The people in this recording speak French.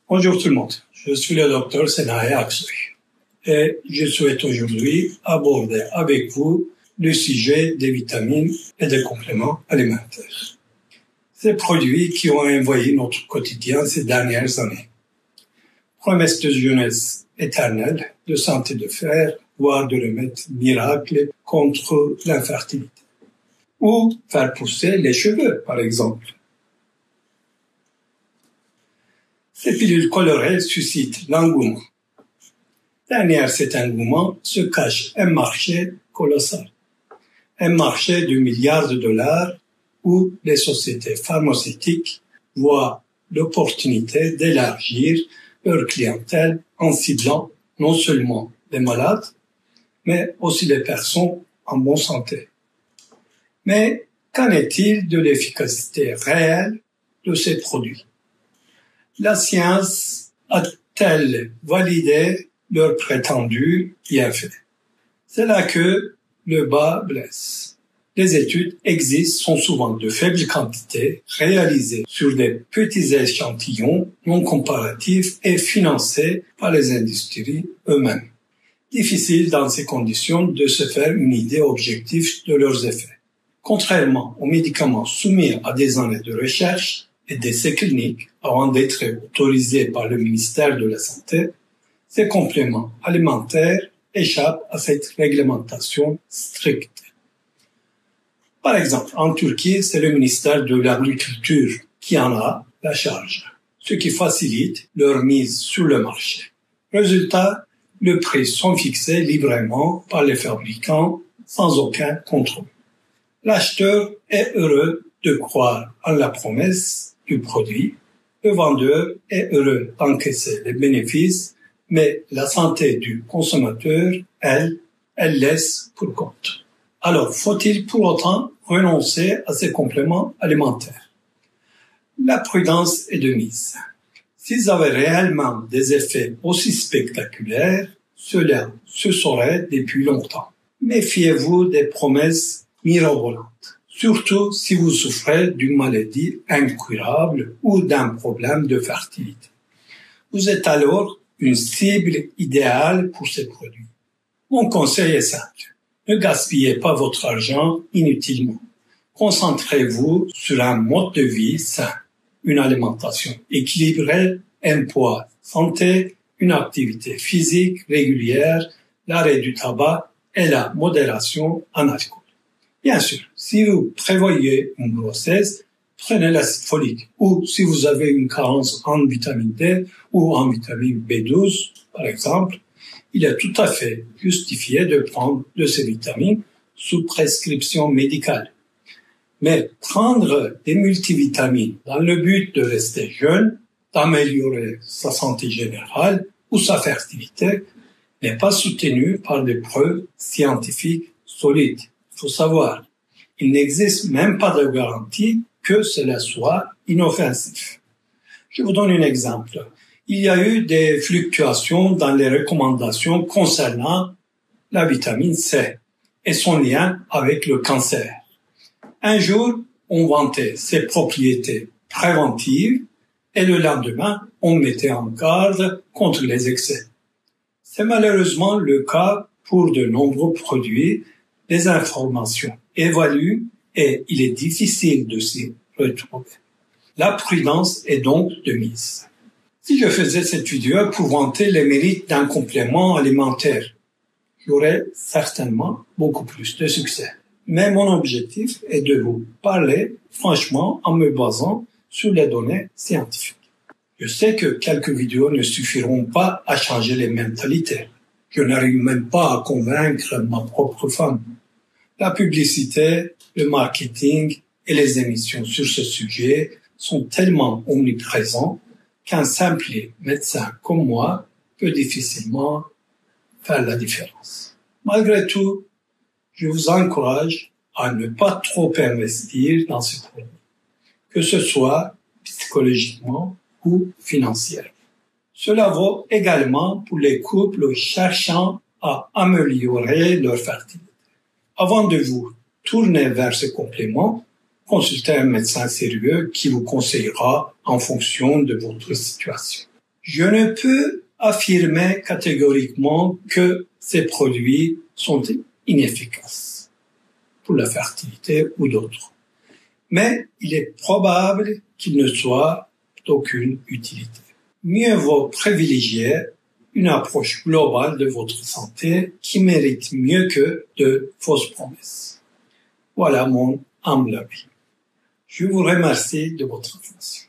Bonjour tout le monde, je suis le docteur Senahe Aksoy et je souhaite aujourd'hui aborder avec vous le sujet des vitamines et des compléments alimentaires. Ces produits qui ont envahi notre quotidien ces dernières années. Promesse de jeunesse éternelle, de santé de fer, voire de remède miracle contre l'infertilité. Ou faire pousser les cheveux, par exemple. Ces pilules colorées suscitent l'engouement. Derrière cet engouement se cache un marché colossal. Un marché de milliards de dollars où les sociétés pharmaceutiques voient l'opportunité d'élargir leur clientèle en ciblant non seulement les malades, mais aussi les personnes en bonne santé. Mais qu'en est-il de l'efficacité réelle de ces produits? La science a-t-elle validé leurs prétendus bienfaits? C'est là que le bas blesse. Les études existent sont souvent de faibles quantités, réalisées sur des petits échantillons non comparatifs et financés par les industries eux-mêmes. Difficile dans ces conditions de se faire une idée objective de leurs effets. Contrairement aux médicaments soumis à des années de recherche et d'essais cliniques avant d'être autorisés par le ministère de la Santé, ces compléments alimentaires échappent à cette réglementation stricte. Par exemple, en Turquie, c'est le ministère de l'Agriculture qui en a la charge, ce qui facilite leur mise sur le marché. Résultat, les prix sont fixés librement par les fabricants sans aucun contrôle. L'acheteur est heureux de croire en la promesse du produit, le vendeur est heureux d'encaisser les bénéfices, mais la santé du consommateur, elle laisse pour compte. Alors, faut-il pour autant renoncer à ces compléments alimentaires? La prudence est de mise. S'ils avaient réellement des effets aussi spectaculaires, cela se saurait depuis longtemps. Méfiez-vous des promesses mirobolantes. Surtout si vous souffrez d'une maladie incurable ou d'un problème de fertilité. Vous êtes alors une cible idéale pour ces produits. Mon conseil est simple. Ne gaspillez pas votre argent inutilement. Concentrez-vous sur un mode de vie sain, une alimentation équilibrée, un poids santé, une activité physique régulière, l'arrêt du tabac et la modération en alcool. Bien sûr, si vous prévoyez une grossesse, prenez l'acide folique. Ou si vous avez une carence en vitamine D ou en vitamine B12, par exemple, il est tout à fait justifié de prendre de ces vitamines sous prescription médicale. Mais prendre des multivitamines dans le but de rester jeune, d'améliorer sa santé générale ou sa fertilité n'est pas soutenu par des preuves scientifiques solides. Il faut savoir, il n'existe même pas de garantie que cela soit inoffensif. Je vous donne un exemple. Il y a eu des fluctuations dans les recommandations concernant la vitamine C et son lien avec le cancer. Un jour, on vantait ses propriétés préventives et le lendemain, on mettait en garde contre les excès. C'est malheureusement le cas pour de nombreux produits. Les informations évaluent et il est difficile de s'y retrouver. La prudence est donc de mise. Si je faisais cette vidéo pour vanter les mérites d'un complément alimentaire, j'aurais certainement beaucoup plus de succès. Mais mon objectif est de vous parler franchement en me basant sur les données scientifiques. Je sais que quelques vidéos ne suffiront pas à changer les mentalités. Je n'arrive même pas à convaincre ma propre femme. La publicité, le marketing et les émissions sur ce sujet sont tellement omniprésents qu'un simple médecin comme moi peut difficilement faire la différence. Malgré tout, je vous encourage à ne pas trop investir dans ce produit, que ce soit psychologiquement ou financièrement. Cela vaut également pour les couples cherchant à améliorer leur fertilité. Avant de vous tourner vers ce complément, consultez un médecin sérieux qui vous conseillera en fonction de votre situation. Je ne peux affirmer catégoriquement que ces produits sont inefficaces pour la fertilité ou d'autres. Mais il est probable qu'ils ne soient d'aucune utilité. Mieux vaut privilégier une approche globale de votre santé qui mérite mieux que de fausses promesses. Voilà mon humble avis. Je vous remercie de votre attention.